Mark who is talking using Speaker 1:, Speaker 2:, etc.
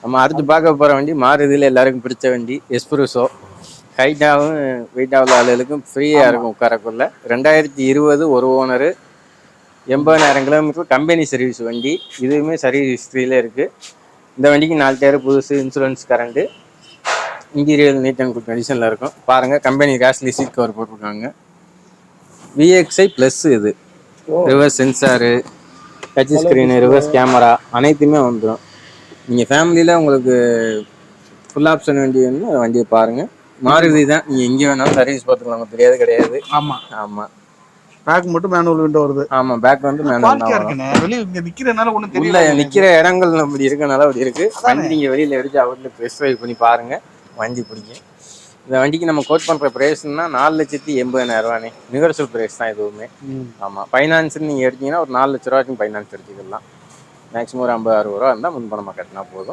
Speaker 1: நம்ம அடுத்து பார்க்க போகிற வண்டி மாருதியில் எல்லாருக்கும் பிடிச்ச வண்டி எஸ்ப்ரூசோ. ஹைட்டாகவும் வெயிட்டாக உள்ள ஆளுகளுக்கும் ஃப்ரீயாக இருக்கும் உட்காரக்குள்ள. 2020 ஒரு ஓனரு, 80,000 கிலோமீட்டர் கம்பெனி சர்வீஸ் வண்டி. இதுவுமே சர்வீஸ் ஹிஸ்ட்ரியில் இருக்குது. இந்த வண்டிக்கு 4 டயர் புதுசு, insurance current, interior neat and good கண்டிஷனில் இருக்கும். பாருங்கள், கம்பெனி கேஷ்லி சீட் கவர் போட்டிருக்காங்க. VXI ப்ளஸ் இது. Reverse sensor, touch screen, reverse camera அனைத்துமே வந்துடும். நீங்கள் ஃபேமிலியில் உங்களுக்கு ஃபுல் ஆப்ஷன் வண்டி வந்து வண்டியை பாருங்கள். மாருதி தான், நீங்கள் எங்கே வேணாலும் சர்வீஸ் பார்த்துக்கலாம், நமக்கு தெரியாது கிடையாது. ஆமாம்,
Speaker 2: பேக் மட்டும் மேனுவல் விண்டோ வருது.
Speaker 1: ஆமாம், பேக் வந்து மேனுவல் தான் வரும்.
Speaker 2: வெளியே இங்கே நிற்கிறனால ஒன்றும்
Speaker 1: தெரியல, நிற்கிற இடங்கள் அப்படி இருக்கனால அப்படி இருக்குது. வண்டி நீங்கள் வெளியில் எடுத்து அவர்கிட்ட ப்ரெஸ் ட்ரைவ் பண்ணி பாருங்கள், வண்டி பிடிக்கும். இந்த வண்டிக்கு நம்ம கோட் பண்ணுற ப்ரைஸ்னா 4,80,000 நிகழ்ச்சல் ப்ரைஸ் தான் எதுவுமே. ஆமாம், ஃபைனான்ஸ்னு நீங்கள் எடுத்தீங்கன்னா ஒரு 4 லட்ச ரூபாய்க்கும் ஃபைனான்ஸ் எடுத்துக்கலாம். மேக்ஸிமம் ஒரு 50-60 ரூபா இருந்தால் முன்பணமாக கட்டினா போதும்.